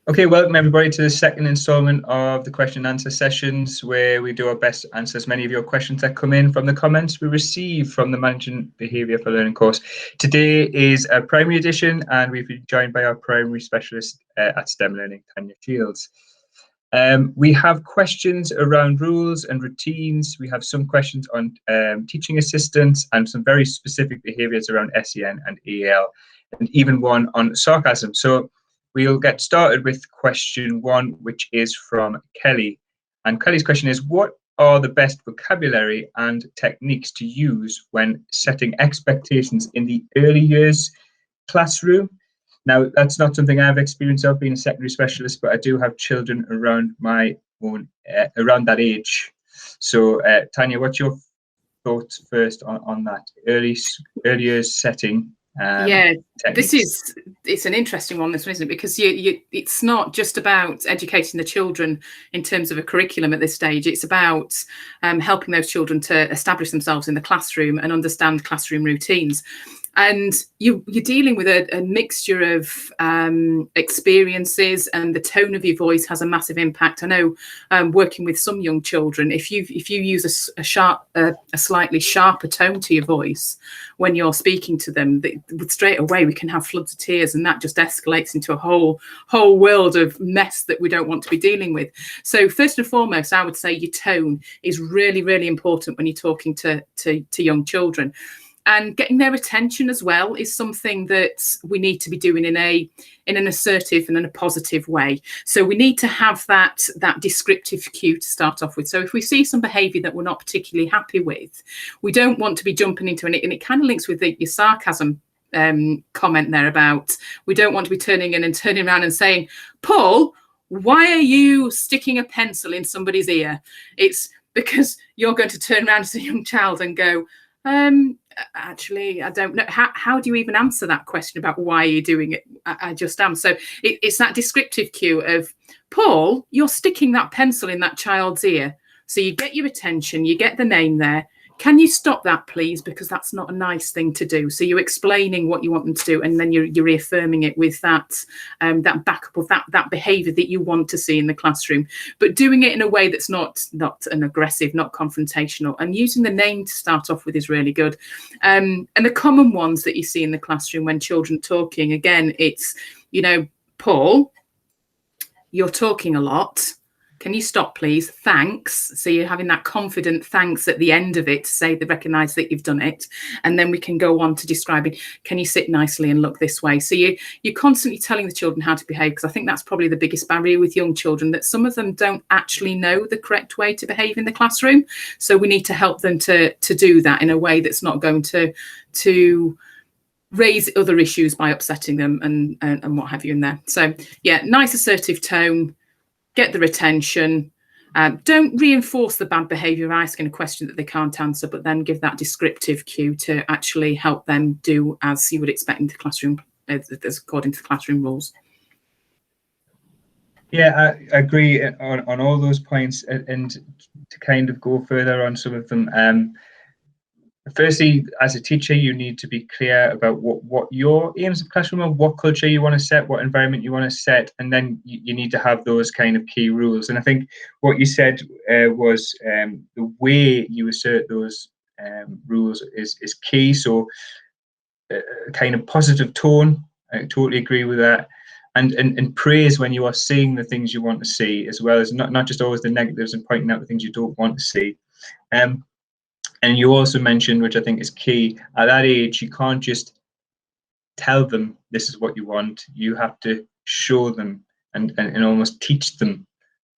Okay, welcome everybody to the second instalment of the question and answer sessions, where we do our best to answer as many of your questions that come in from the comments we receive from the Managing Behaviour for Learning course. Today is a primary edition, and we've been joined by our primary specialist at STEM Learning, Tanya Shields. We have questions around rules and routines. We have some questions on teaching assistants and some very specific behaviours around SEN and EL, and even one on sarcasm. So we'll get started with question 1, which is from Kelly. And Kelly's question is, what are the best vocabulary and techniques to use when setting expectations in the early years classroom? Now, that's not something I've experienced of being a secondary specialist, but I do have children around my own, around that age. So, Tanya, what's your thoughts first on that early years setting? Yeah, techniques? it's an interesting one, this one, isn't it? Because it's not just about educating the children in terms of a curriculum at this stage. It's about helping those children to establish themselves in the classroom and understand classroom routines. And you're dealing with a mixture of experiences, and the tone of your voice has a massive impact. I know, working with some young children, if you use a slightly sharper tone to your voice when you're speaking to them, straight away we can have floods of tears, and that just escalates into a whole world of mess that we don't want to be dealing with. So first and foremost, I would say your tone is really, really important when you're talking to young children. And getting their attention as well is something that we need to be doing in an assertive and in a positive way. So we need to have that descriptive cue to start off with. So if we see some behaviour that we're not particularly happy with, we don't want to be jumping into it. And it kind of links with your sarcasm comment there about, we don't want to be turning around and saying, Paul, why are you sticking a pencil in somebody's ear? It's because you're going to turn around as a young child and go, actually, I don't know. How do you even answer that question about why you're doing it? I just am. So it's that descriptive cue of, Paul, you're sticking that pencil in that child's ear. So you get your attention, you get the name there. Can you stop that, please? Because that's not a nice thing to do. So you're explaining what you want them to do, and then you're reaffirming it with that backup of that behaviour that you want to see in the classroom, but doing it in a way that's not an aggressive, not confrontational, and using the name to start off with is really good. And the common ones that you see in the classroom when children are talking, again, it's, Paul, you're talking a lot. Can you stop, please? Thanks. So you're having that confident thanks at the end of it to say they recognise that you've done it. And then we can go on to describing, can you sit nicely and look this way? So you're constantly telling the children how to behave, because I think that's probably the biggest barrier with young children, that some of them don't actually know the correct way to behave in the classroom. So we need to help them to do that in a way that's not going to raise other issues by upsetting them and what have you in there. So yeah, nice assertive tone. Get their attention. Don't reinforce the bad behaviour, asking a question that they can't answer, but then give that descriptive cue to actually help them do as you would expect in the classroom, as according to the classroom rules. Yeah, I agree on all those points, and to kind of go further on some of them. Firstly, as a teacher, you need to be clear about what your aims of classroom are, what culture you want to set, what environment you want to set, and then you need to have those kind of key rules. And I think what you said was the way you assert those rules is key. So kind of positive tone, I totally agree with that. And praise when you are seeing the things you want to see, as well as not just always the negatives and pointing out the things you don't want to see. And you also mentioned, which I think is key, at that age, you can't just tell them this is what you want. You have to show them and almost teach them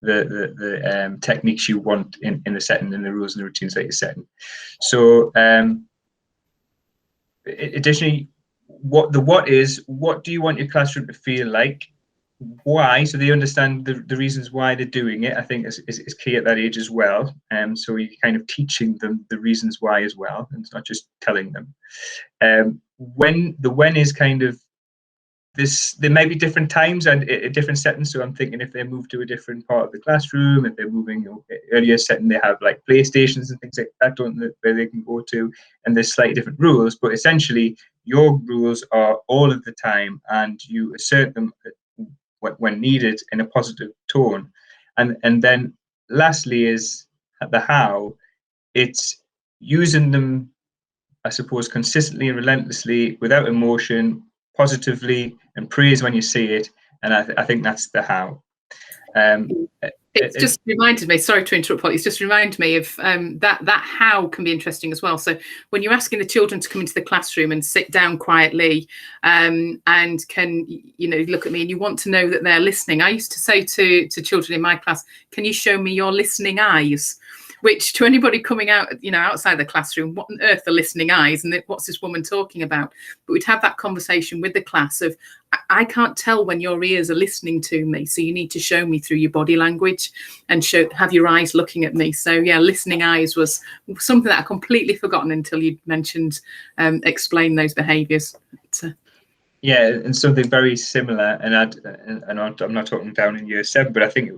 the techniques you want in the setting, and the rules and the routines that you're setting. So additionally, what do you want your classroom to feel like? Why, so they understand the reasons why they're doing it, I think is key at that age as well. So you're kind of teaching them the reasons why as well, and it's not just telling them. When is kind of this, there may be different times and different settings. So I'm thinking if they move to a different part of the classroom, if they're moving earlier setting, they have like playstations and things like that, don't they, where they can go to, and there's slightly different rules, but essentially your rules are all of the time, and you assert them when needed in a positive tone. And then lastly is the how. It's using them, I suppose, consistently and relentlessly, without emotion, positively, and praise when you see it. And I think that's the how. It's just reminded me, sorry to interrupt, Polly, it's just reminded me of that how can be interesting as well. So when you're asking the children to come into the classroom and sit down quietly and can, look at me, and you want to know that they're listening. I used to say to children in my class, can you show me your listening eyes? Which, to anybody coming out, outside the classroom, what on earth are listening eyes, and what's this woman talking about? But we'd have that conversation with the class of, I can't tell when your ears are listening to me, so you need to show me through your body language and have your eyes looking at me. So yeah, listening eyes was something that I completely forgotten until you mentioned explain those behaviours. Yeah, and something very similar, and I'm not talking down in year 7, but I think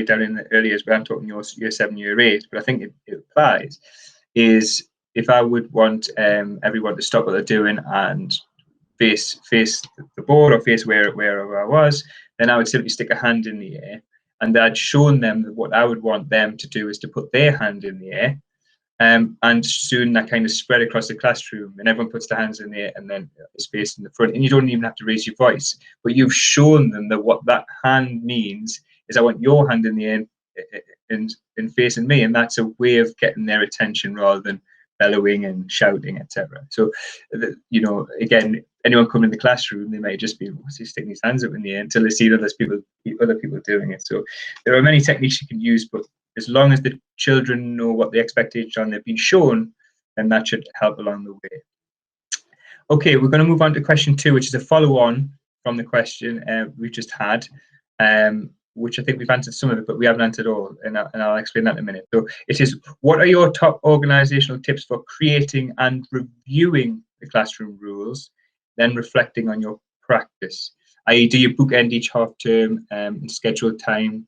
down in the early years, but I'm talking year 7, year 8, but I think it applies, is if I would want everyone to stop what they're doing and face the board or face wherever I was, then I would simply stick a hand in the air, and I'd shown them that what I would want them to do is to put their hand in the air. And soon that kind of spread across the classroom, and everyone puts their hands in the air, and then it's faced in the front, and you don't even have to raise your voice, but you've shown them that what that hand means is I want your hand in the air and facing me, and that's a way of getting their attention rather than bellowing and shouting, etc. So, again, anyone coming in the classroom, they may just be, what's he sticking his hands up in the air, until they see other people doing it. So there are many techniques you can use, but as long as the children know what the expectations are and they've been shown, then that should help along the way. Okay, we're going to move on to question 2, which is a follow-on from the question we just had, which I think we've answered some of it, but we haven't answered all, and I'll explain that in a minute. So it is, what are your top organisational tips for creating and reviewing the classroom rules, then reflecting on your practice? I.e., do you bookend each half term and schedule time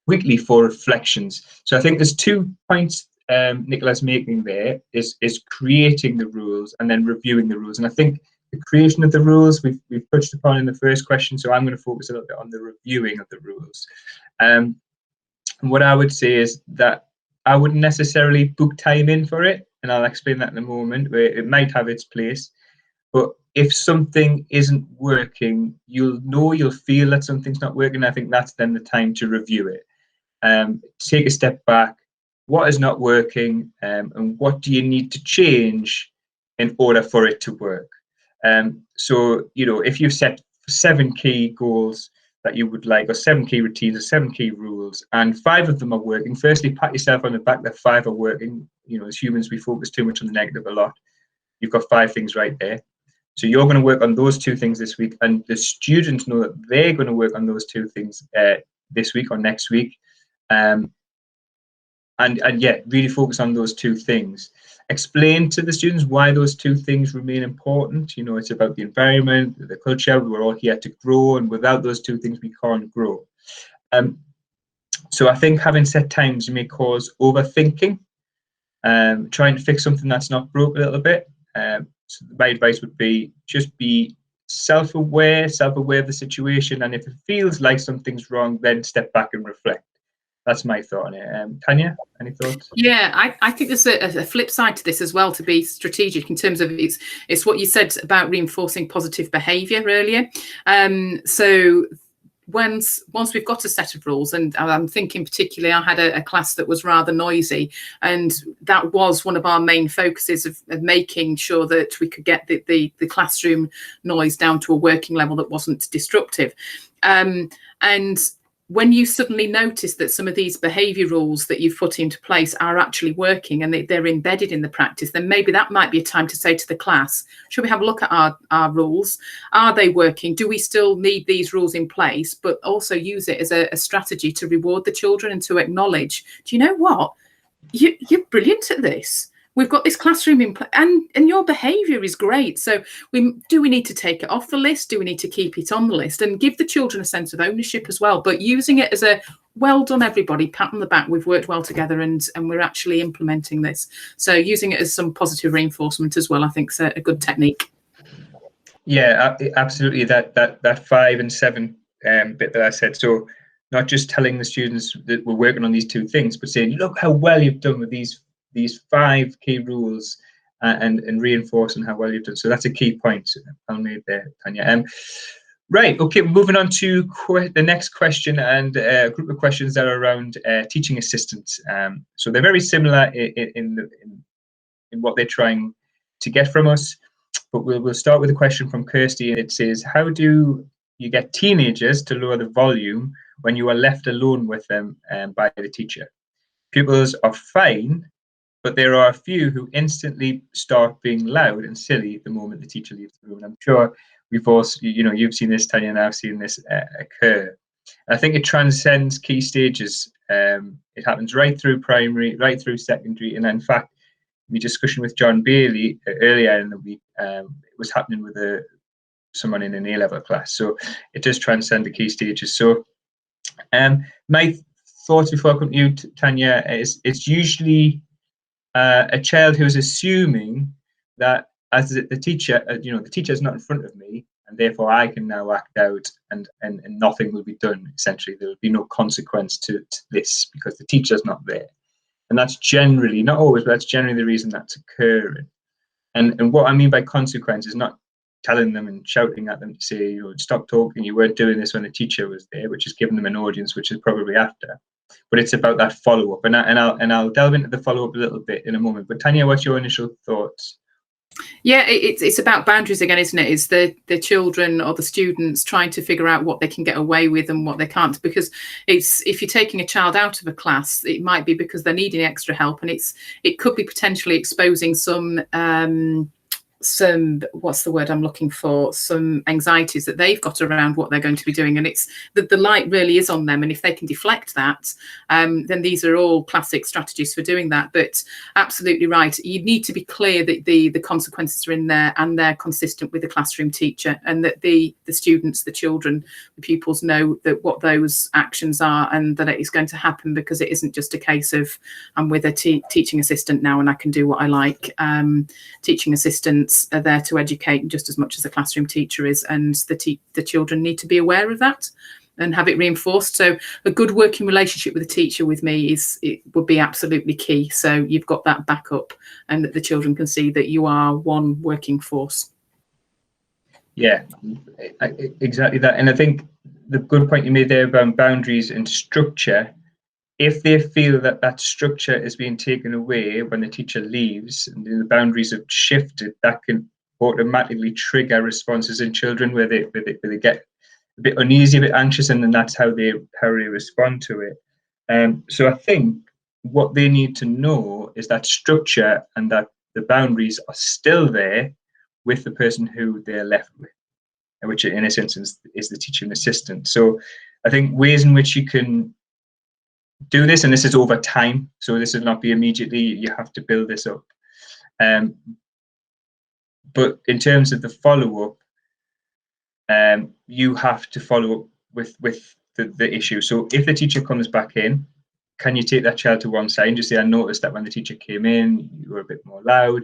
weekly for reflections? So I think there's 2 points Nicola's making there, is creating the rules and then reviewing the rules. And I think the creation of the rules we've touched upon in the first question, so I'm going to focus a little bit on the reviewing of the rules. And what I would say is that I wouldn't necessarily book time in for it, and I'll explain that in a moment, where it might have its place. But if something isn't working, you'll feel that something's not working. I think that's then the time to review it. Take a step back. What is not working, and what do you need to change in order for it to work? So, if you've set 7 key goals that you would like, or 7 key routines, or 7 key rules, and 5 of them are working, firstly, pat yourself on the back that 5 are working. As humans, we focus too much on the negative a lot. You've got 5 things right there. So you're going to work on those 2 things this week, and the students know that they're going to work on those 2 things this week or next week. And yeah, really focus on those 2 things. Explain to the students why those 2 things remain important. It's about the environment, the culture. We're all here to grow, and without those 2 things, we can't grow. So I think having set times may cause overthinking, trying to fix something that's not broke a little bit. So my advice would be just be self-aware of the situation, and if it feels like something's wrong, then step back and reflect. That's my thought on it. Tanya, any thoughts? Yeah, I think there's a flip side to this as well, to be strategic in terms of it's what you said about reinforcing positive behaviour earlier. So once we've got a set of rules, and I'm thinking particularly, I had a class that was rather noisy, and that was one of our main focuses of making sure that we could get the classroom noise down to a working level that wasn't destructive. And when you suddenly notice that some of these behaviour rules that you've put into place are actually working and they're embedded in the practice, then maybe that might be a time to say to the class, should we have a look at our rules? Are they working? Do we still need these rules in place? But also use it as a strategy to reward the children and to acknowledge, do you know what? You're brilliant at this. We've got this classroom in place, and your behaviour is great. So do we need to take it off the list? Do we need to keep it on the list? And give the children a sense of ownership as well, but using it as a well done, everybody, pat on the back, we've worked well together and we're actually implementing this. So using it as some positive reinforcement as well, I think is a good technique. Yeah, absolutely. That 5 and 7 bit that I said. So not just telling the students that we're working on these 2 things, but saying, look how well you've done with these 5 key rules, and reinforcing how well you've done. So that's a key point I made there, Tanya. Right, okay, moving on to the next question, and a group of questions that are around teaching assistants. So they're very similar in what they're trying to get from us, but we'll start with a question from Kirsty, and it says, how do you get teenagers to lower the volume when you are left alone with them by the teacher? Pupils are fine, but there are a few who instantly start being loud and silly the moment the teacher leaves the room. And I'm sure we've all, you've seen this, Tanya, and I've seen this occur. I think it transcends key stages. It happens right through primary, right through secondary, and in fact, my discussion with John Bailey earlier in the week, it was happening with someone in an A-level class. So it does transcend the key stages. So my thoughts before I come to you, Tanya, is it's usually a child who's assuming that as the teacher, the teacher's not in front of me, and therefore I can now act out, and nothing will be done. Essentially, there will be no consequence to this because the teacher's not there. And that's generally, not always, but that's generally the reason that's occurring. And what I mean by consequence is not telling them and shouting at them to say, stop talking, you weren't doing this when the teacher was there, which is giving them an audience, which is probably after. But it's about that follow-up, and I'll delve into the follow-up a little bit in a moment. But Tanya, what's your initial thoughts? Yeah, it's about boundaries again, isn't it? It's the children or the students trying to figure out what they can get away with and what they can't. Because if you're taking a child out of a class, it might be because they're needing extra help, and it could be potentially exposing some what's the word I'm looking for, some anxieties that they've got around what they're going to be doing, and it's the light really is on them, and if they can deflect that, then these are all classic strategies for doing that. But absolutely right, you need to be clear that the consequences are in there and they're consistent with the classroom teacher, and that the students, the children, the pupils know that what those actions are, and that it is going to happen, because it isn't just a case of I'm with a teaching assistant now and I can do what I like. Teaching assistants are there to educate just as much as the classroom teacher is, and the children need to be aware of that and have it reinforced. So a good working relationship with the teacher with me would be absolutely key. So you've got that backup, and that the children can see that you are one working force. Yeah, exactly that. And I think the good point you made there about boundaries and structure, if they feel that that structure is being taken away when the teacher leaves and the boundaries have shifted, that can automatically trigger responses in children where they get a bit uneasy, a bit anxious, and then that's how they respond to it. So I think what they need to know is that structure and that the boundaries are still there with the person who they're left with, which in this instance is the teaching assistant. So I think ways in which you can do this, and this is over time, so this will not be immediately, you have to build this up. But in terms of the follow-up, you have to follow up with the issue. So if the teacher comes back in, can you take that child to one side and just say, I noticed that when the teacher came in, you were a bit more loud,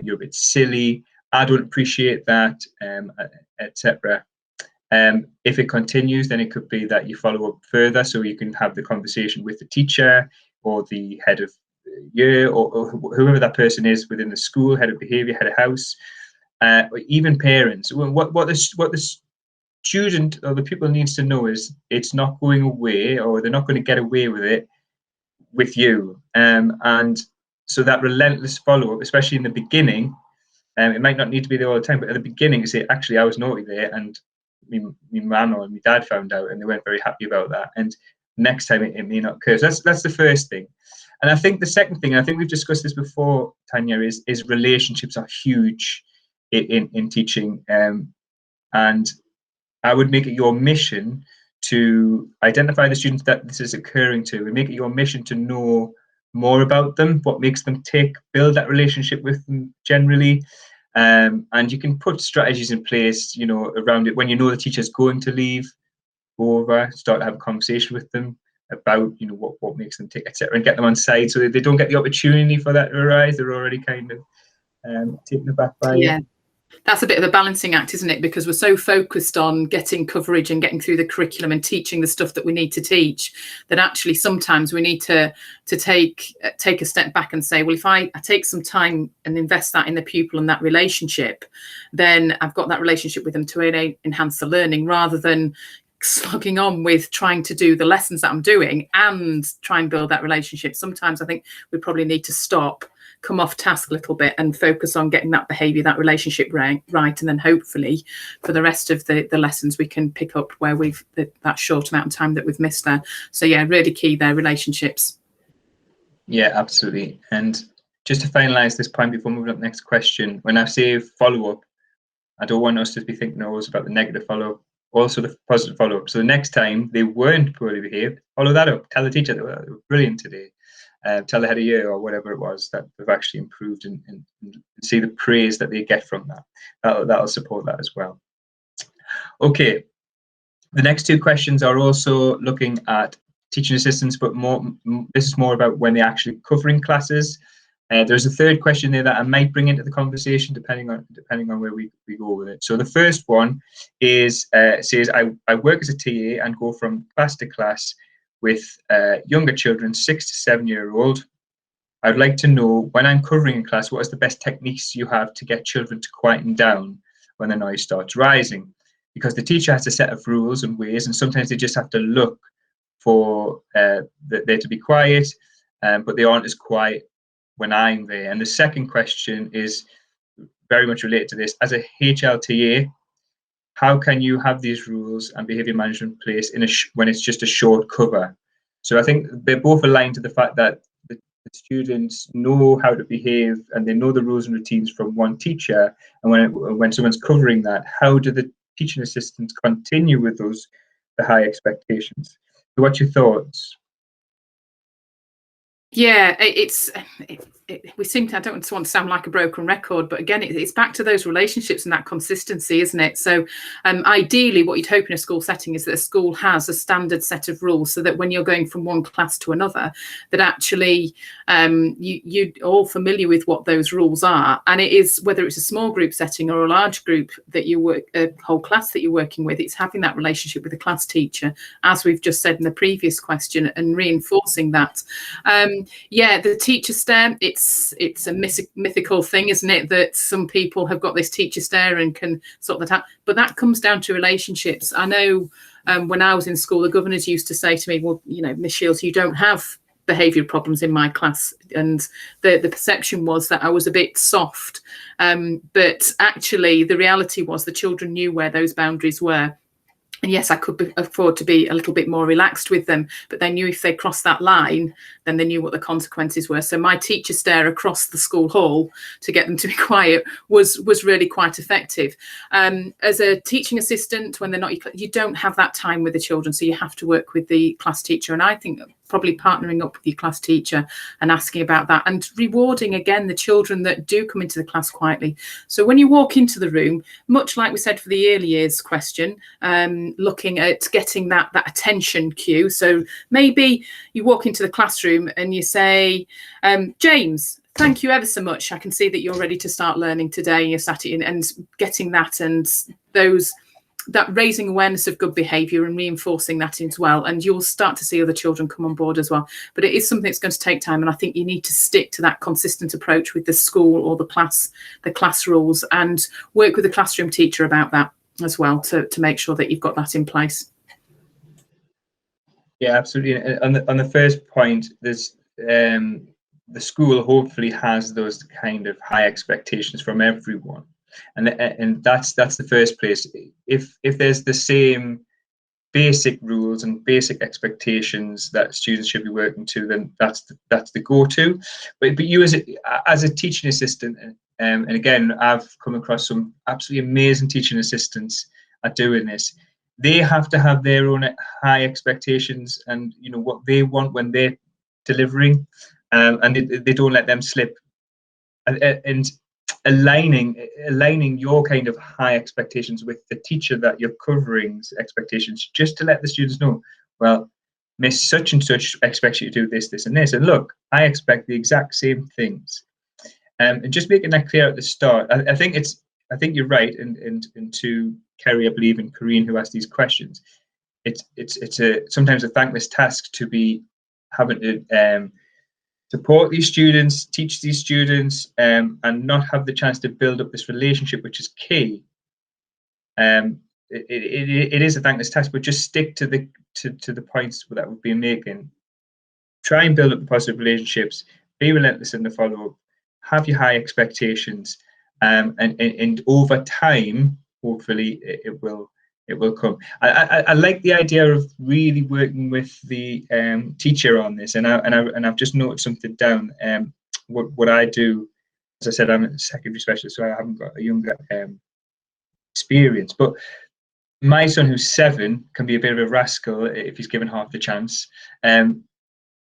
you're a bit silly, I don't appreciate that, etc. If it continues, then it could be that you follow up further, so you can have the conversation with the teacher or the head of year, or whoever that person is within the school, head of behaviour, head of house, or even parents. What the student or the pupil needs to know is it's not going away, or they're not going to get away with it with you. And so that relentless follow-up, especially in the beginning, it might not need to be there all the time, but at the beginning, you say, actually, I was naughty there, and my mum or my dad found out, and they weren't very happy about that. And next time it may not occur. So that's the first thing. And I think the second thing, I think we've discussed this before, Tanya, is relationships are huge in teaching. And I would make it your mission to identify the students that this is occurring to, and make it your mission to know more about them, what makes them tick, build that relationship with them generally. And you can put strategies in place, around it. When you know the teacher's going to leave, go over, start to have a conversation with them about, what makes them tick, etc., and get them on side so that they don't get the opportunity for that to arise. They're already kind of taken aback by it. That's a bit of a balancing act, isn't it? Because we're so focused on getting coverage and getting through the curriculum and teaching the stuff that we need to teach, that actually sometimes we need to take a step back and say, well, if I take some time and invest that in the pupil and that relationship, then I've got that relationship with them to enhance the learning, rather than slogging on with trying to do the lessons that I'm doing and try and build that relationship. Sometimes I think we probably need to stop, come off task a little bit, and focus on getting that behaviour, that relationship right, and then hopefully for the rest of the lessons we can pick up where we've that short amount of time that we've missed there. So yeah, really key there, relationships. Yeah, absolutely. And just to finalise this point before moving on to the next question, when I say follow-up, I don't want us to be thinking always about the negative follow-up, also the positive follow-up. So the next time they weren't poorly behaved, follow that up. Tell the teacher they were brilliant today. Tell the head of year or whatever it was that they've actually improved, and see the praise that they get from that. That'll support that as well. Okay, the next two questions are also looking at teaching assistants, but this is more about when they're actually covering classes. There's a third question there that I might bring into the conversation depending on where we go with it. So the first one is says I work as a TA and go from class to class with younger children, 6 to 7 year old. I'd like to know, when I'm covering a class, what is the best techniques you have to get children to quieten down when the noise starts rising? Because the teacher has a set of rules and ways, and sometimes they just have to look for there to be quiet, but they aren't as quiet when I'm there. And the second question is very much related to this. As a HLTA, how can you have these rules and behaviour management in place when it's just a short cover? So I think they're both aligned to the fact that the students know how to behave and they know the rules and routines from one teacher. And when someone's covering that, how do the teaching assistants continue with the high expectations? So what's your thoughts? Yeah, we seem to, I don't want to sound like a broken record, but again, it's back to those relationships and that consistency, isn't it? So ideally, what you'd hope in a school setting is that a school has a standard set of rules, so that when you're going from one class to another, that actually you're all familiar with what those rules are. And it is, whether it's a small group setting or a large group that you work, a whole class that you're working with, it's having that relationship with the class teacher, as we've just said in the previous question, and reinforcing that. Yeah, the teacher stare, it's a mythical thing, isn't it, that some people have got this teacher stare and can sort that out, but that comes down to relationships. I know when I was in school, the governors used to say to me, well, you know, Miss Shields, you don't have behaviour problems in my class, and the perception was that I was a bit soft, but actually the reality was the children knew where those boundaries were. And yes, I could afford to be a little bit more relaxed with them, but they knew if they crossed that line, then they knew what the consequences were. So my teacher stare across the school hall to get them to be quiet was really quite effective. As a teaching assistant, when they're not, you don't have that time with the children, so you have to work with the class teacher. And I think probably partnering up with your class teacher and asking about that, and rewarding again the children that do come into the class quietly. So when you walk into the room, much like we said for the early years question, looking at getting that attention cue. So maybe you walk into the classroom and you say, James, thank you ever so much. I can see that you're ready to start learning today. You're sat in, and getting that, and that raising awareness of good behaviour and reinforcing that as well. And you'll start to see other children come on board as well. But it is something that's going to take time. And I think you need to stick to that consistent approach with the school or the class rules, and work with the classroom teacher about that as well, to make sure that you've got that in place. Yeah, absolutely. On the first point, there's the school hopefully has those kind of high expectations from everyone. And that's the first place. If there's the same basic rules and basic expectations that students should be working to, then that's the go-to. But you as a teaching assistant, and again, I've come across some absolutely amazing teaching assistants at doing this. They have to have their own high expectations, and you know what they want when they're delivering, and they don't let them slip. And aligning your kind of high expectations with the teacher that you're covering's expectations, just to let the students know, well, Miss such and such expects you to do this, this, and this, and look, I expect the exact same things. And just making that clear at the start. I think it's I think you're right, and to Kerry, I believe, and Corinne, who asked these questions, it's sometimes a thankless task to be having to support these students, teach these students, and not have the chance to build up this relationship, which is key. It is a thankless task, but just stick to the points that we've been making. Try and build up the positive relationships. Be relentless in the follow-up. Have your high expectations, and over time, hopefully, it will come. I like the idea of really working with the teacher on this, and I've just noted something down. What I do, as I said, I'm a secondary specialist, so I haven't got a younger experience. But my son, who's 7, can be a bit of a rascal if he's given half the chance.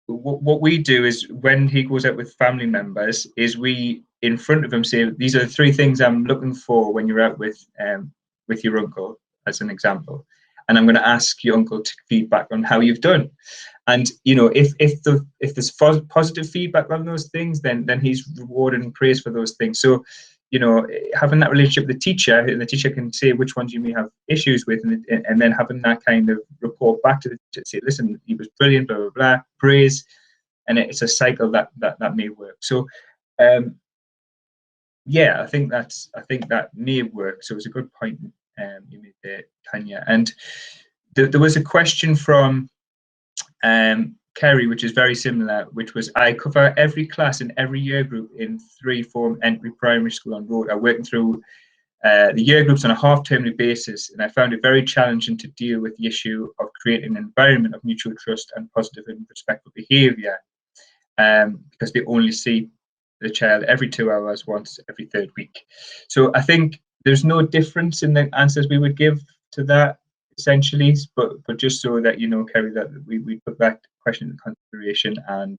What we do is, when he goes out with family members, is we, in front of him, say, these are the 3 things I'm looking for when you're out with your uncle, as an example, and I'm going to ask your uncle to feedback on how you've done. And if there's positive feedback on those things, then he's rewarded and praised for those things. So having that relationship with the teacher, and the teacher can say which ones you may have issues with, and then having that kind of report back to the teacher, say, listen, he was brilliant, blah blah blah, praise, and it's a cycle that may work. So yeah, I think that may work. So it's a good point you made there, Tanya. And there was a question from Kerry, which is very similar, which was, I cover every class in every year group in 3-form entry primary school on Rota, working through the year groups on a half-termly basis, and I found it very challenging to deal with the issue of creating an environment of mutual trust and positive and respectful behaviour, because they only see the child every 2 hours, once every 3rd week. So I think there's no difference in the answers we would give to that, essentially, but just so that Kerry, that we put that question into consideration, and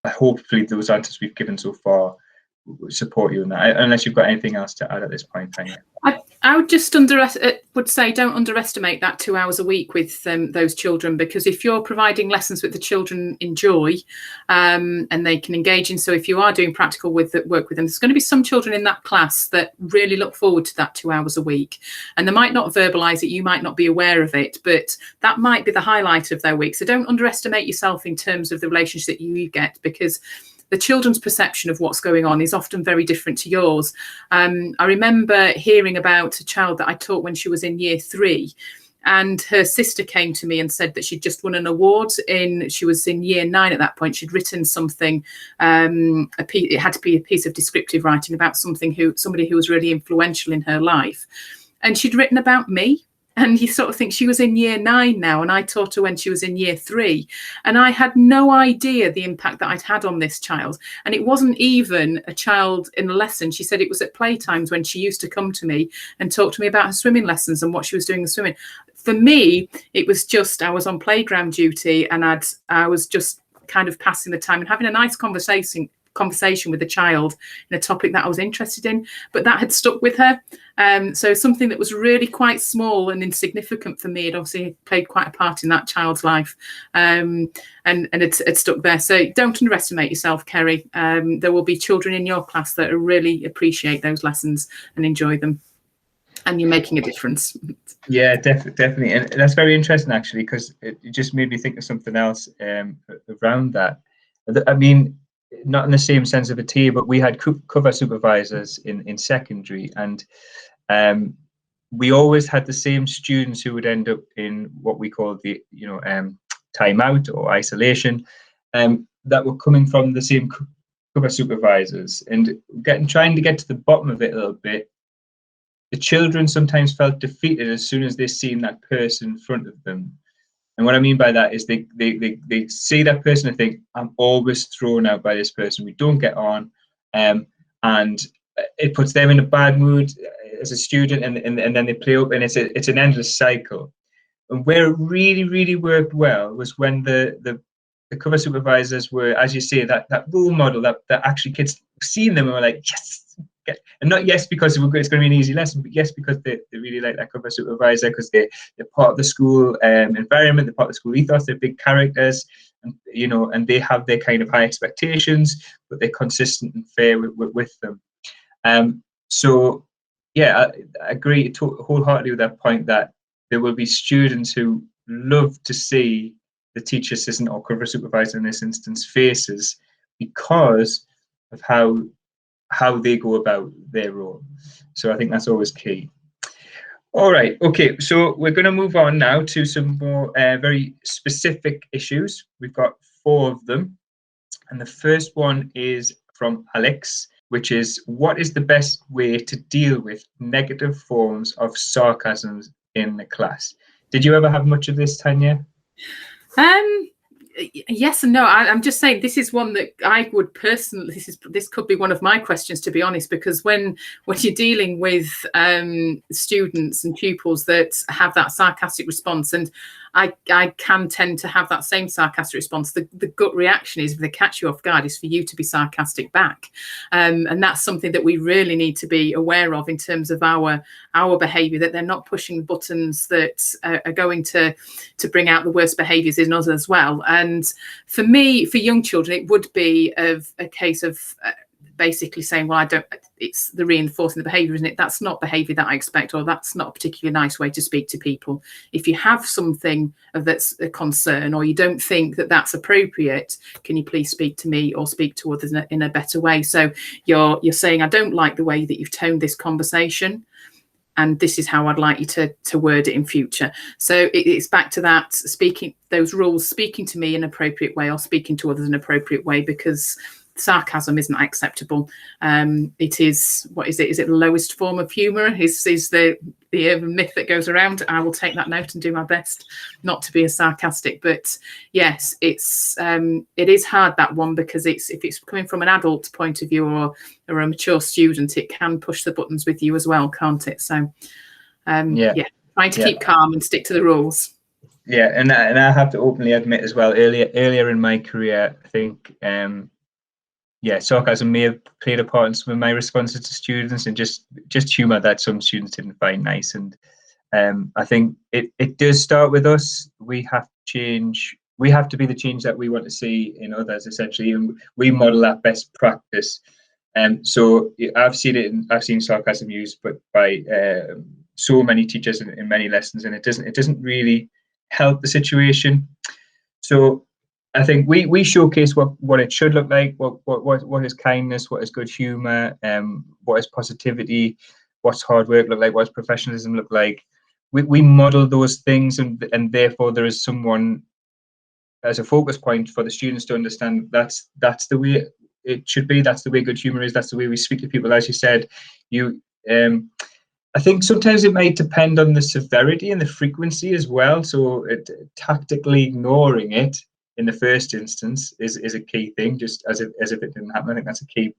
hopefully those answers we've given so far support you in that, unless you've got anything else to add at this point, Tanya. I would just would say, don't underestimate that 2 hours a week with those children, because if you're providing lessons that the children enjoy and they can engage in, so if you are doing practical work with them, there's going to be some children in that class that really look forward to that 2 hours a week, and they might not verbalise it, you might not be aware of it, but that might be the highlight of their week. So don't underestimate yourself in terms of the relationship that you get, because the children's perception of what's going on is often very different to yours. I remember hearing about a child that I taught when she was in year 3, and her sister came to me and said that she'd just won an award. She was in year 9 at that point. She'd written something, it had to be a piece of descriptive writing about somebody who was really influential in her life. And she'd written about me. And you sort of think, she was in year 9 now, and I taught her when she was in year 3. And I had no idea the impact that I'd had on this child. And it wasn't even a child in a lesson. She said it was at playtimes when she used to come to me and talk to me about her swimming lessons and what she was doing in swimming. For me, it was just, I was on playground duty, and I was just kind of passing the time and having a nice conversation with the child in a topic that I was interested in, but that had stuck with her. So something that was really quite small and insignificant for me had obviously played quite a part in that child's life, and it stuck there. So don't underestimate yourself, Kerry. There will be children in your class that really appreciate those lessons and enjoy them, and you're making a difference. Yeah, definitely. And that's very interesting, actually, because it just made me think of something else around that. I mean, not in the same sense of a tea, but we had cover supervisors in secondary, and we always had the same students who would end up in what we call the timeout or isolation, that were coming from the same cover supervisors, and trying to get to the bottom of it a little bit. The children sometimes felt defeated as soon as they seen that person in front of them. And what I mean by that is they see that person and think, I'm always thrown out by this person. We don't get on, and it puts them in a bad mood as a student, and then they play up, and it's an endless cycle. And where it really worked well was when the cover supervisors were, as you say, that role model that actually kids seen them and were like, yes. And not yes because it's going to be an easy lesson, but yes because they really like that cover supervisor, because they're part of the school environment, they're part of the school ethos, they're big characters, and and they have their kind of high expectations, but they're consistent and fair with them. So yeah, I agree wholeheartedly with that point, that there will be students who love to see the teacher, assistant, or cover supervisor in this instance faces, because of how they go about their role. So I think that's always key. All right, okay, so we're going to move on now to some more very specific issues. We've got 4 of them. And the first one is from Alex, which is, what is the best way to deal with negative forms of sarcasm in the class? Did you ever have much of this, Tanya? Yes and no. I'm just saying, this is one that I would personally, this could be one of my questions, to be honest, because when you're dealing with students and pupils that have that sarcastic response, and I can tend to have that same sarcastic response, the gut reaction is, if they catch you off guard, is for you to be sarcastic back. And that's something that we really need to be aware of in terms of our behaviour, that they're not pushing buttons that are going to bring out the worst behaviours in us as well. And for me, for young children, it would be a case of basically saying, well, it's the reinforcing the behaviour, isn't it? That's not behaviour that I expect, or that's not a particularly nice way to speak to people. If you have something that's a concern, or you don't think that that's appropriate, can you please speak to me or speak to others in a better way? So you're saying, I don't like the way that you've toned this conversation, and this is how I'd like you to word it in future. So it's back to that, speaking those rules, speaking to me in an appropriate way, or speaking to others in an appropriate way, because sarcasm isn't acceptable. It is, what is it? Is it the lowest form of humour? Is the myth that goes around? I will take that note and do my best not to be as sarcastic. But yes, it is hard, that one, because if it's coming from an adult point of view, or a mature student, it can push the buttons with you as well, can't it? So trying to keep calm and stick to the rules. Yeah, and I have to openly admit as well, earlier in my career, I think sarcasm may have played a part in some of my responses to students, and just humour that some students didn't find nice. And I think it does start with us. We have to change. We have to be the change that we want to see in others, essentially, and we model that best practice. So I've seen sarcasm used, but by so many teachers in many lessons, and it doesn't really help the situation. So I think we showcase what it should look like, what is kindness, what is good humour, what is positivity, what's hard work look like, what's professionalism look like. We model those things, and therefore there is someone as a focus point for the students to understand that's the way it should be. That's the way good humour is. That's the way we speak to people. As you said, I think sometimes it might depend on the severity and the frequency as well. So tactically ignoring it in the first instance is a key thing, just as if it didn't happen. I think that's a key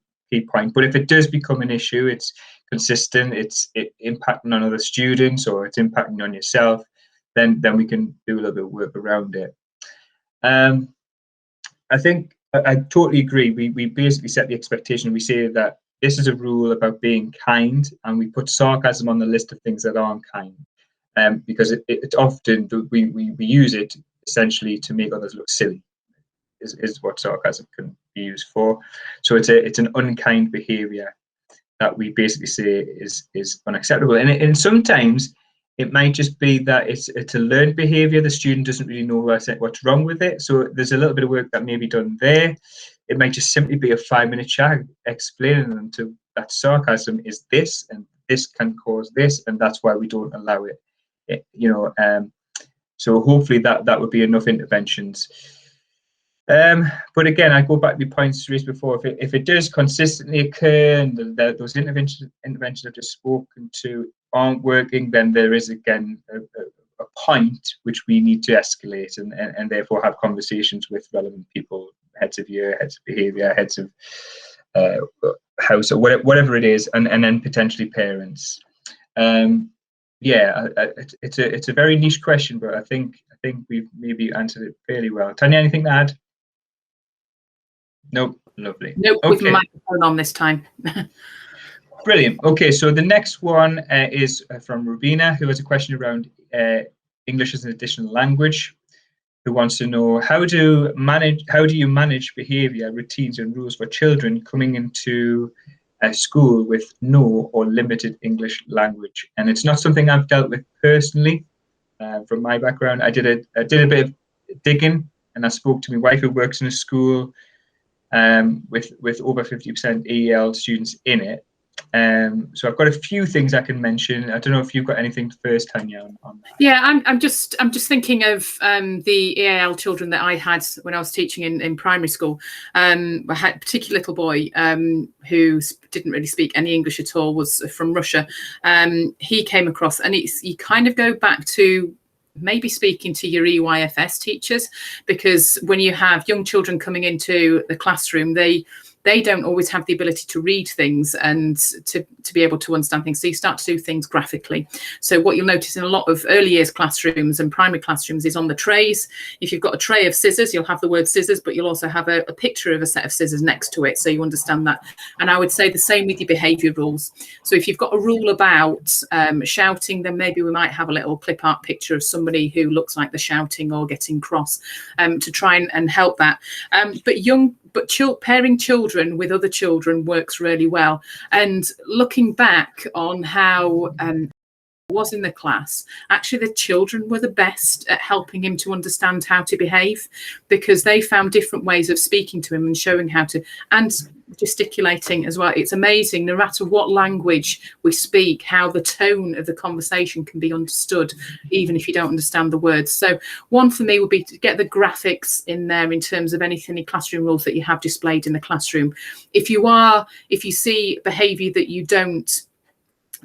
point. But if it does become an issue, it's consistent, it's impacting on other students, or it's impacting on yourself, then we can do a little bit of work around it. I think I totally agree. We basically set the expectation. We say that this is a rule about being kind, and we put sarcasm on the list of things that aren't kind, because it often we use it essentially to make others look silly. Is what sarcasm can be used for. So it's an unkind behaviour that we basically say is unacceptable, and sometimes it might just be that it's a learned behaviour. The student doesn't really know what's wrong with it. So there's a little bit of work that may be done there. It might just simply be a 5-minute chat explaining them to that sarcasm is this, and this can cause this, and that's why we don't allow it. So hopefully that would be enough interventions. But again, I go back to the points raised before. If it does consistently occur, and those interventions I've just spoken to aren't working, then there is again a point which we need to escalate, and therefore have conversations with relevant people, heads of year, heads of behaviour, heads of house, or whatever it is, and then potentially parents. It's a very niche question, but I think we've maybe answered it fairly well. Tanya, anything to add? Nope. Lovely. Nope. Okay. With my microphone on this time. Brilliant. Okay, so the next one is from Rubina, who has a question around English as an additional language, who wants to know how do you manage behaviour, routines, and rules for children coming into a school with no or limited English language. And it's not something I've dealt with personally. From my background, I did a bit of digging, and I spoke to my wife who works in a school with over 50% EL students in it. So I've got a few things I can mention. I don't know if you've got anything first, Tanya, on that. Yeah, I'm just thinking of the EAL children that I had when I was teaching in primary school. I had a particular little boy who didn't really speak any English at all, was from Russia. He came across, and you kind of go back to maybe speaking to your EYFS teachers, because when you have young children coming into the classroom, they don't always have the ability to read things and to be able to understand things. So you start to do things graphically. So what you'll notice in a lot of early years classrooms and primary classrooms is on the trays. If you've got a tray of scissors, you'll have the word scissors, but you'll also have a picture of a set of scissors next to it, so you understand that. And I would say the same with your behaviour rules. So if you've got a rule about shouting, then maybe we might have a little clip art picture of somebody who looks like they're shouting or getting cross, to try and help that. But pairing children with other children works really well. And looking back on how was in the class, actually the children were the best at helping him to understand how to behave, because they found different ways of speaking to him and showing how to, and gesticulating as well. It's amazing, no matter what language we speak, how the tone of the conversation can be understood, even if you don't understand the words. So one for me would be to get the graphics in there in terms of any classroom rules that you have displayed in the classroom. If you see behaviour that you don't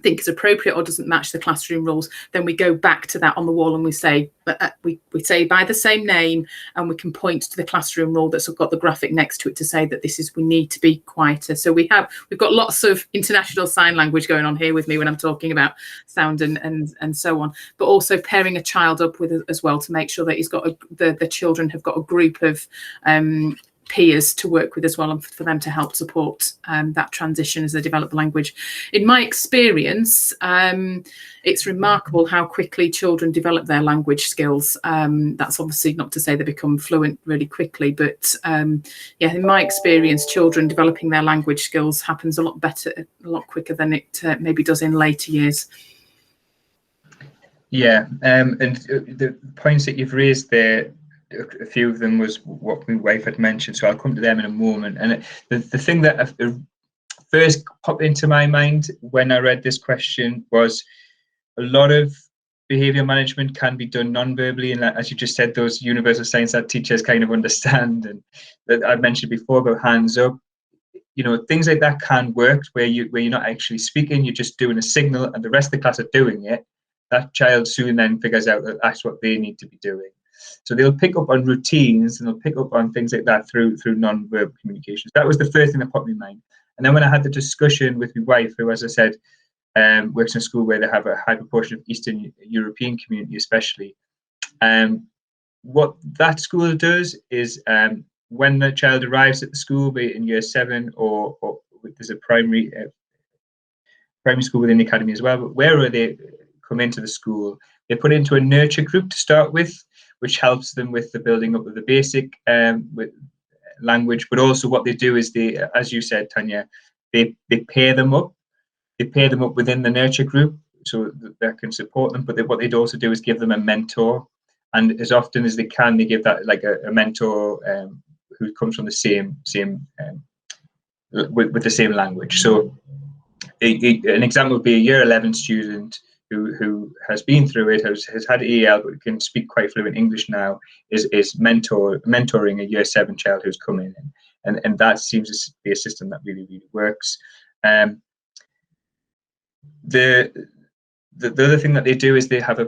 think is appropriate or doesn't match the classroom rules, then we go back to that on the wall and we say we say by the same name, and we can point to the classroom rule that's got the graphic next to it to say that we need to be quieter. So we've got lots of international sign language going on here with me when I'm talking about sound and so on, but also pairing a child up with as well to make sure that he's got the children have got a group of peers to work with as well, and for them to help support that transition as they develop the language. In my experience, it's remarkable how quickly children develop their language skills. That's obviously not to say they become fluent really quickly, but yeah, in my experience, children developing their language skills happens a lot quicker than it maybe does in later years. Yeah, and the points that you've raised there, a few of them was what my wife had mentioned, so I'll come to them in a moment. And the thing that first popped into my mind when I read this question was a lot of behaviour management can be done non-verbally, and as you just said, those universal signs that teachers kind of understand, and that I mentioned before about hands up, things like that can work where you're not actually speaking, you're just doing a signal and the rest of the class are doing it. That child soon then figures out that that's what they need to be doing. So they'll pick up on routines and they'll pick up on things like that through non-verbal communications. That was the first thing that popped in my mind. And then when I had the discussion with my wife, who, as I said, works in a school where they have a high proportion of Eastern European community, especially, what that school does is when the child arrives at the school, be it in year 7 or there's a primary school within the academy as well, but wherever they come into the school, they put into a nurture group to start with, which helps them with the building up of the basic with language. But also what they do is they, as you said, Tanya, they pair them up. They pair them up within the nurture group so that can support them. But what they'd also do is give them a mentor. And as often as they can, they give that like a mentor who comes from the same with the same language. So an example would be a year 11 student who has been through it, has had EL, but can speak quite fluent English now, is mentoring a year 7 child who's come in, and that seems to be a system that really works. The other thing that they do is they have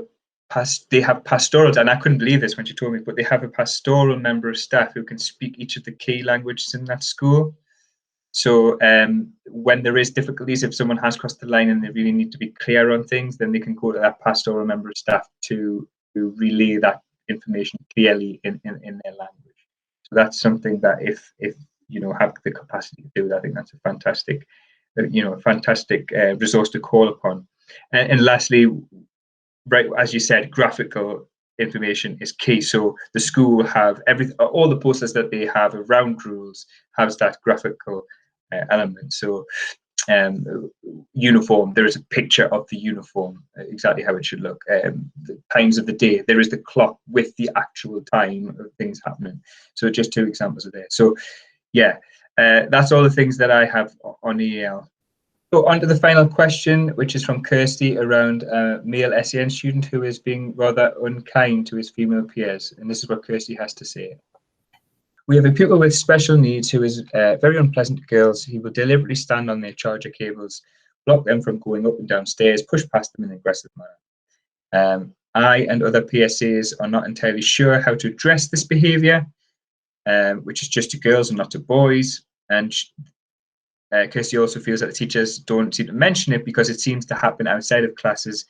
pastoral, and I couldn't believe this when she told me, but they have a pastoral member of staff who can speak each of the key languages in that school. So when there is difficulties, if someone has crossed the line and they really need to be clear on things, then they can go to that pastoral member of staff to relay that information clearly in their language. So that's something that if have the capacity to do that, I think that's a fantastic resource to call upon. And lastly, right, as you said, graphical information is key. So the school have all the posters that they have around rules has that graphical element. So uniform, there is a picture of the uniform, exactly how it should look. The times of the day, there is the clock with the actual time of things happening. So just 2 examples of there. So yeah, that's all the things that I have on EAL. So on to the final question, which is from Kirsty around a male SEN student who is being rather unkind to his female peers. And this is what Kirsty has to say. We have a pupil with special needs who is very unpleasant to girls. He will deliberately stand on their charger cables, block them from going up and down stairs, push past them in an aggressive manner. I and other PSAs are not entirely sure how to address this behaviour, which is just to girls and not to boys. And Kirsty also feels that the teachers don't seem to mention it because it seems to happen outside of classes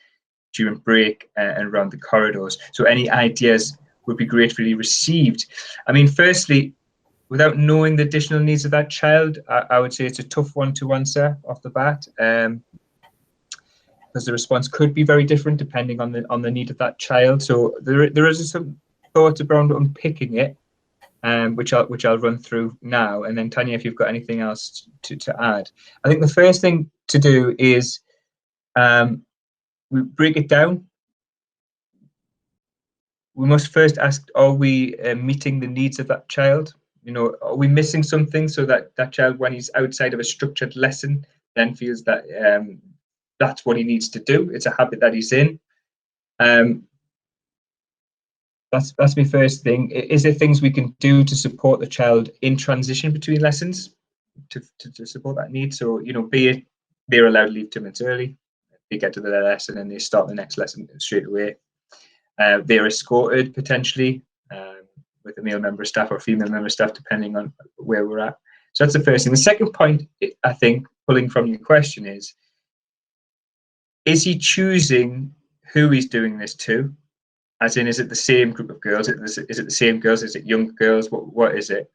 during break and around the corridors. So any ideas would be gratefully received. I mean, firstly, without knowing the additional needs of that child, I would say it's a tough one to answer off the bat, because the response could be very different depending on the need of that child. So there is some thoughts around unpicking it, which I'll run through now, and then Tanya, if you've got anything else to add. I think the first thing to do is we break it down. We must first ask, are we meeting the needs of that child? You know, are we missing something so that that child, when he's outside of a structured lesson, then feels that that's what he needs to do? It's a habit that he's in. That's my first thing. Is there things we can do to support the child in transition between lessons to support that need? So, you know, be it they're allowed to leave 2 minutes early, they get to their lesson and they start the next lesson straight away. They're escorted potentially with a male member of staff or female member of staff, depending on where we're at. So that's the first thing. The second point, I think, pulling from your question is he choosing who he's doing this to? As in, is it the same group of girls? Is it the same girls? Is it young girls? What is it?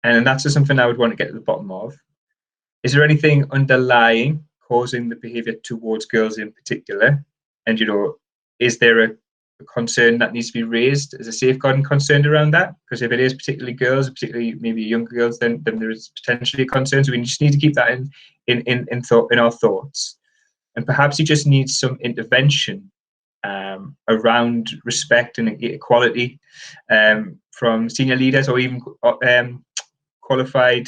And that's just something I would want to get to the bottom of. Is there anything underlying causing the behaviour towards girls in particular? And, you know, is there a concern that needs to be raised as a safeguarding concern around that? Because if it is particularly girls, particularly maybe younger girls, then there is potentially a concern. So we just need to keep that in our thoughts. And perhaps he just needs some intervention around respect and equality from senior leaders or even qualified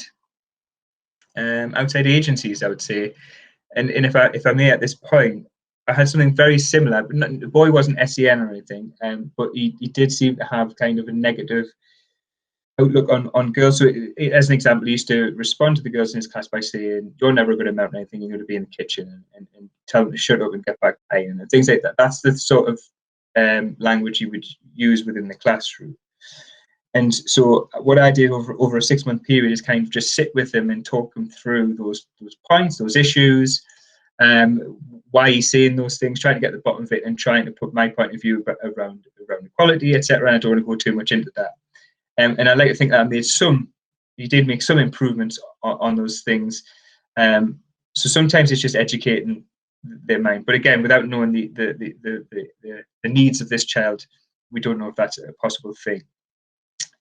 outside agencies, I would say. And if I may, at this point, I had something very similar. The boy wasn't SEN or anything, but he did seem to have kind of a negative outlook on girls. So as an example, he used to respond to the girls in his class by saying, "You're never going to mount anything, you're going to be in the kitchen," and tell them to shut up and get back playing, and things like that. That's the sort of language you would use within the classroom. And so what I did over a 6-month period is kind of just sit with him and talk him through those points, those issues, why he's saying those things, trying to get to the bottom of it and trying to put my point of view around equality, etc. And I don't want to go too much into that. And I like to think that I made he did make some improvements on those things. So sometimes it's just educating their mind. But again, without knowing the needs of this child, we don't know if that's a possible thing.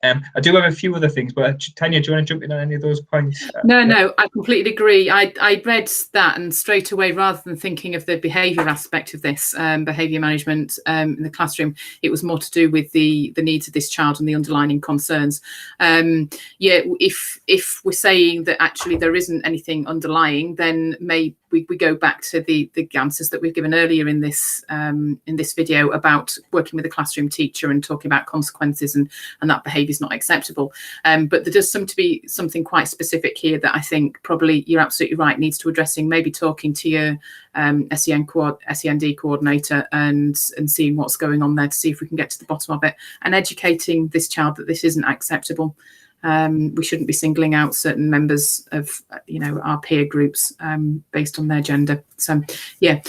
I do have a few other things, but Tanya, do you want to jump in on any of those points? No, I completely agree. I read that, and straight away, rather than thinking of the behaviour aspect of this, behaviour management in the classroom, it was more to do with the needs of this child and the underlying concerns. Yeah, if we're saying that actually there isn't anything underlying, then maybe we go back to the answers that we've given earlier in this video about working with a classroom teacher and talking about consequences and that behaviour is not acceptable. But there does seem to be something quite specific here that I think probably you're absolutely right needs to addressing. Maybe talking to your SEND coordinator and seeing what's going on there to see if we can get to the bottom of it and educating this child that this isn't acceptable. We shouldn't be singling out certain members of our peer groups based on their gender. So yeah,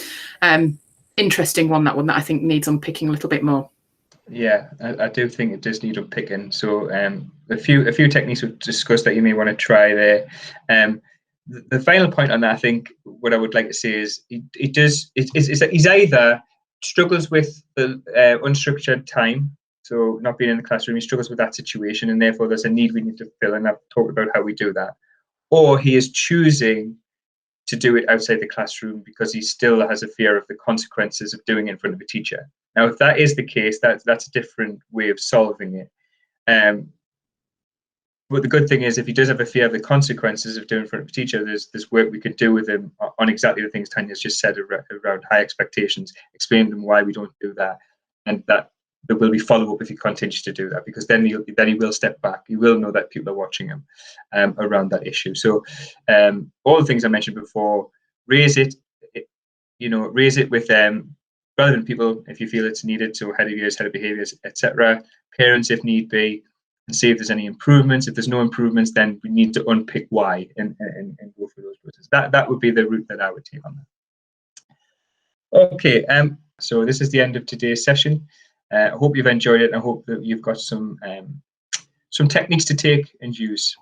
interesting one, that I think needs unpicking a little bit more. Yeah, I do think it does need unpicking. So a few techniques we've discussed that you may want to try there. The final point on that, I think what I would like to say is he's either struggles with the unstructured time, so not being in the classroom, he struggles with that situation, and therefore there's a need we need to fill, and I've talked about how we do that. Or he is choosing to do it outside the classroom because he still has a fear of the consequences of doing it in front of a teacher. Now, if that is the case, that's a different way of solving it. But the good thing is, if he does have a fear of the consequences of doing it in front of a teacher, there's work we could do with him on exactly the things Tanya's just said around high expectations, explain to him why we don't do that, and that there will be follow-up if he continues to do that, because then he will step back. He will know that people are watching him around that issue. So all the things I mentioned before, raise it with relevant people if you feel it's needed. So head of years, head of behaviours, etc. Parents if need be, and see if there's any improvements. If there's no improvements, then we need to unpick why and go through those processes. That would be the route that I would take on that. Okay, so this is the end of today's session. I hope you've enjoyed it. I hope that you've got some techniques to take and use.